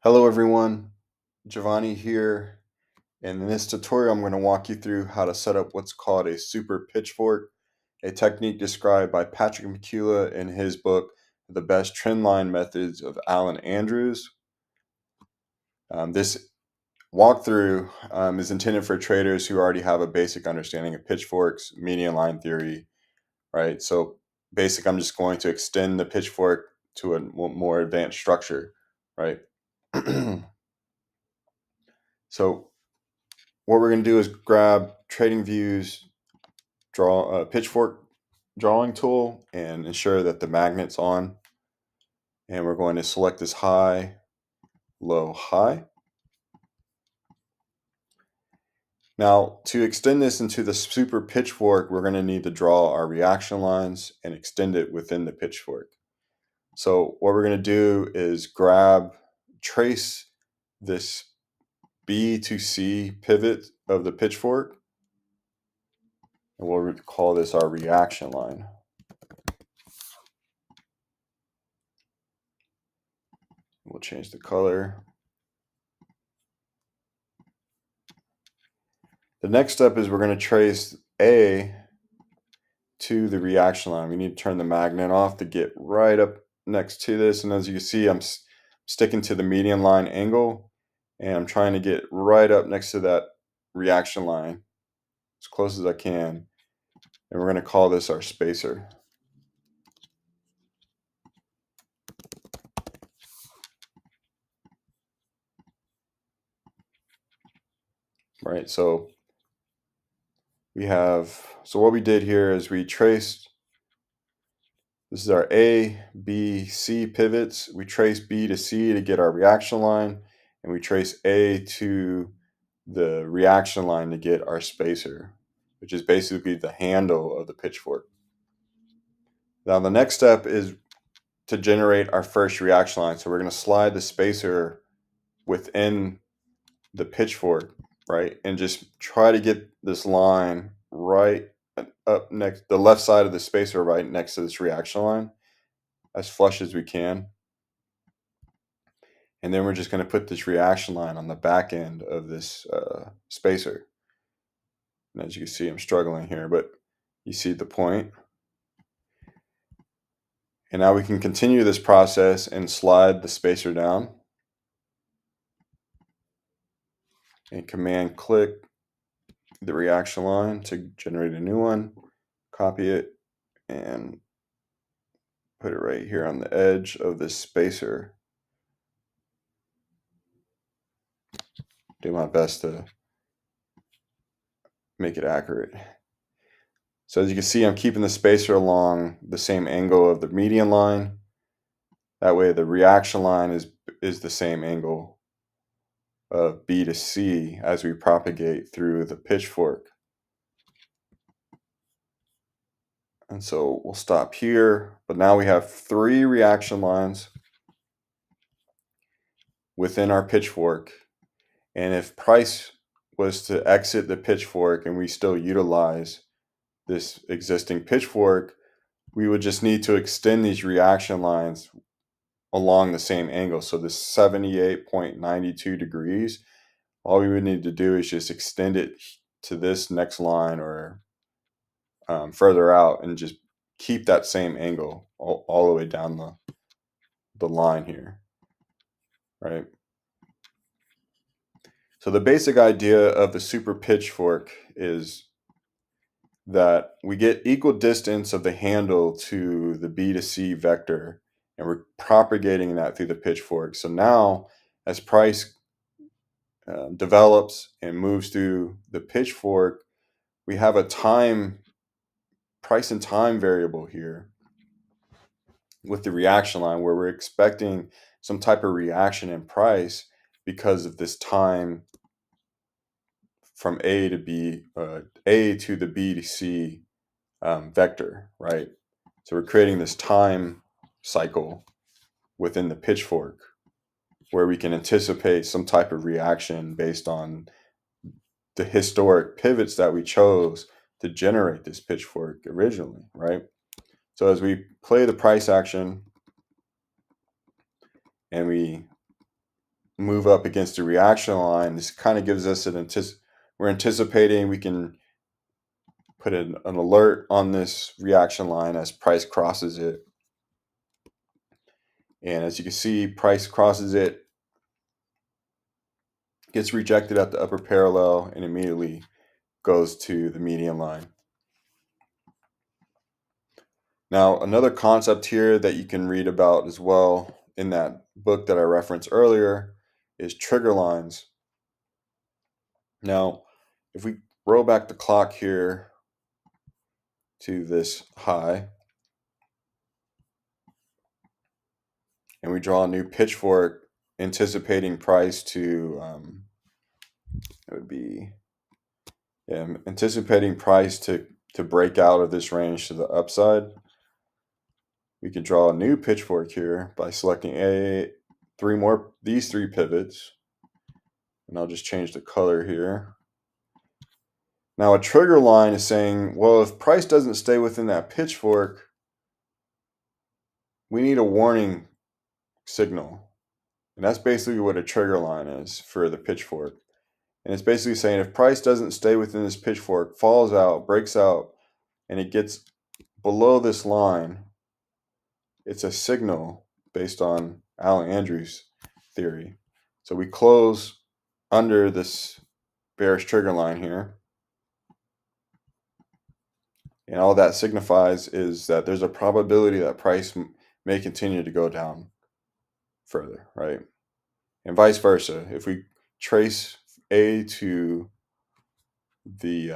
Hello everyone, Giovanni here, and in this tutorial I'm going to walk you through how to set up what's called a super pitchfork, a technique described by Patrick Mikula in his book, The Best Trendline Methods of Alan Andrews. This walkthrough is intended for traders who already have a basic understanding of pitchforks, median line theory, right? So I'm just going to extend the pitchfork to a more advanced structure, right? So what we're going to do is grab TradingView's pitchfork drawing tool and ensure that the magnet's on. And we're going to select this high, low, high. Now, to extend this into the super pitchfork, we're going to need to draw our reaction lines and extend it within the pitchfork. So what we're going to do is trace this B to C pivot of the pitchfork, and we'll call this our reaction line. We'll change the color. The next step is we're going to trace A to the reaction line. We need to turn the magnet off to get right up next to this. And as you can see, I'm sticking to the median line angle, and I'm trying to get right up next to that reaction line as close as I can. And we're going to call this our spacer. Right, so what we did here is we traced, this is our A, B, C pivots. We trace B to C to get our reaction line, and we trace A to the reaction line to get our spacer, which is basically the handle of the pitchfork. Now the next step is to generate our first reaction line. So we're going to slide the spacer within the pitchfork, right? And just try to get this line right up next, the left side of the spacer right next to this reaction line, as flush as we can. And then we're just going to put this reaction line on the back end of this spacer. And as you can see, I'm struggling here, but you see the point. And now we can continue this process and slide the spacer down. And command click the reaction line to generate a new one. Copy it and put it right here on the edge of this spacer. Do my best to make it accurate. So as you can see, I'm keeping the spacer along the same angle of the median line. That way the reaction line is the same angle of B to C as we propagate through the pitchfork. And so we'll stop here, but now we have 3 reaction lines within our pitchfork. And if price was to exit the pitchfork and we still utilize this existing pitchfork, we would just need to extend these reaction lines along the same angle. So this 78.92 degrees, all we would need to do is just extend it to this next line or further out and just keep that same angle all the way down the line here, right? So the basic idea of the super pitchfork is that we get equal distance of the handle to the B to C vector, and we're propagating that through the pitchfork. So now as price develops and moves through the pitchfork, we have a price and time variable here with the reaction line where we're expecting some type of reaction in price because of this time from A to the B to C vector, right? So we're creating this time cycle within the pitchfork where we can anticipate some type of reaction based on the historic pivots that we chose to generate this pitchfork originally, right? So as we play the price action and we move up against the reaction line, this kind of gives us we're anticipating we can put an alert on this reaction line as price crosses it. And as you can see, price crosses it, gets rejected at the upper parallel, and immediately goes to the median line. Now, another concept here that you can read about as well in that book that I referenced earlier is trigger lines. Now, if we roll back the clock here to this high, and we draw a new pitchfork anticipating price to, it would be, anticipating price to break out of this range to the upside, we can draw a new pitchfork here by selecting these three pivots. And I'll just change the color here. Now a trigger line is saying, well, if price doesn't stay within that pitchfork, we need a warning signal. And that's basically what a trigger line is for the pitchfork. And it's basically saying if price doesn't stay within this pitchfork, falls out, breaks out, and it gets below this line, it's a signal based on Alan Andrews' theory. So we close under this bearish trigger line here. And all that signifies is that there's a probability that price may continue to go down further, right? And vice versa. If we trace A to the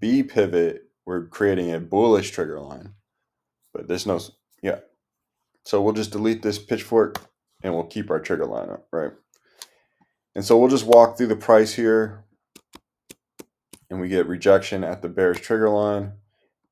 B pivot, we're creating a bullish trigger line. But there's no, yeah. So we'll just delete this pitchfork and we'll keep our trigger line up, right? And so we'll just walk through the price here, and we get rejection at the bearish trigger line,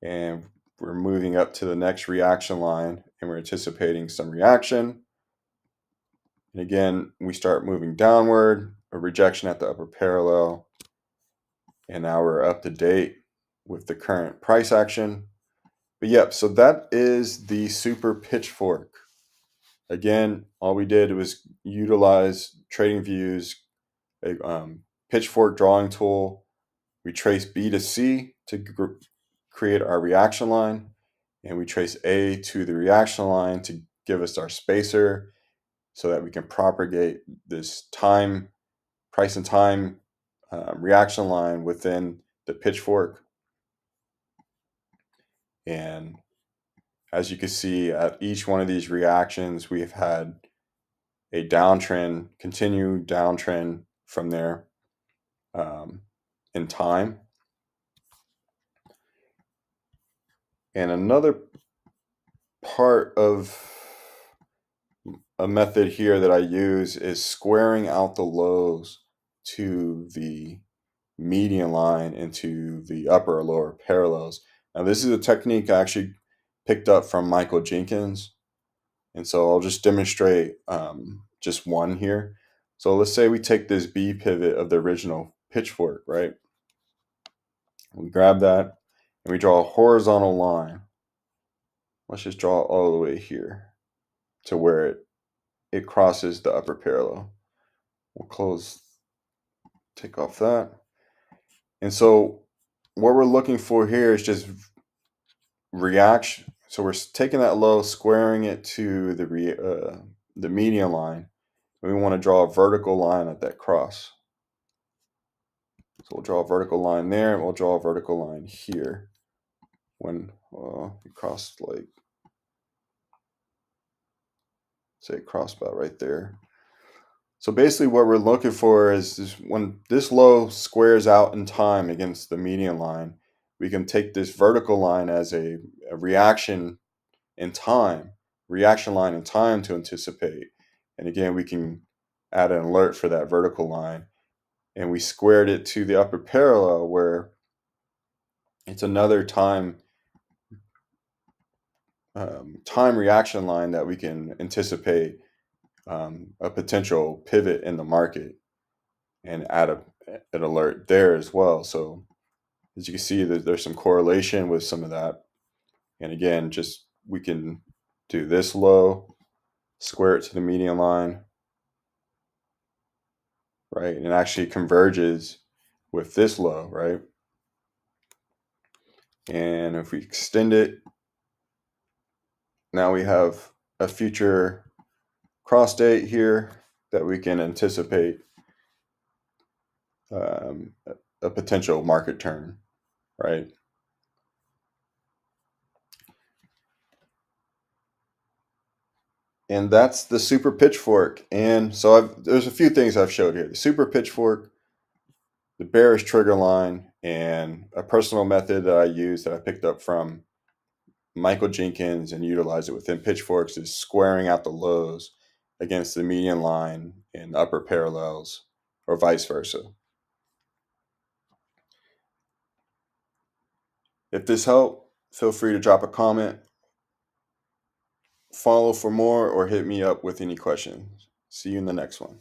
and we're moving up to the next reaction line, and we're anticipating some reaction. And again, we start moving downward, a rejection at the upper parallel, and now we're up to date with the current price action. But yep, so that is the Super Pitchfork. Again, all we did was utilize TradingView's pitchfork drawing tool. We trace B to C to create our reaction line, and we trace A to the reaction line to give us our spacer so that we can propagate this price and time reaction line within the pitchfork. And as you can see, at each one of these reactions, we've had a downtrend, continued downtrend from there in time. And another part of a method here that I use is squaring out the lows to the median line into the upper or lower parallels. Now this is a technique I actually picked up from Michael Jenkins. And so I'll just demonstrate just one here. So let's say we take this B pivot of the original pitchfork, right? We grab that and we draw a horizontal line. Let's just draw it all the way here to where it crosses the upper parallel. We'll take off that. And so what we're looking for here is just reaction. So we're taking that low, squaring it to the median line. We want to draw a vertical line at that cross. So we'll draw a vertical line there, and we'll draw a vertical line here. When it crossed, like, say it crossed about right there. So basically what we're looking for is when this low squares out in time against the median line, we can take this vertical line as a reaction in time, reaction line in time to anticipate. And again, we can add an alert for that vertical line. And we squared it to the upper parallel where it's another time reaction line that we can anticipate a potential pivot in the market and add an alert there as well. So as you can see, there's some correlation with some of that. And again, just we can do this low, square it to the median line, right? And it actually converges with this low, right? And if we extend it, now we have a future cross date here that we can anticipate a potential market turn, right? And that's the Super Pitchfork. And so there's a few things I've showed here. The Super Pitchfork, the bearish trigger line, and a personal method that I use that I picked up from Michael Jenkins and utilize it within pitchforks is squaring out the lows against the median line and upper parallels, or vice versa. If this helped, feel free to drop a comment, follow for more, or hit me up with any questions. See you in the next one.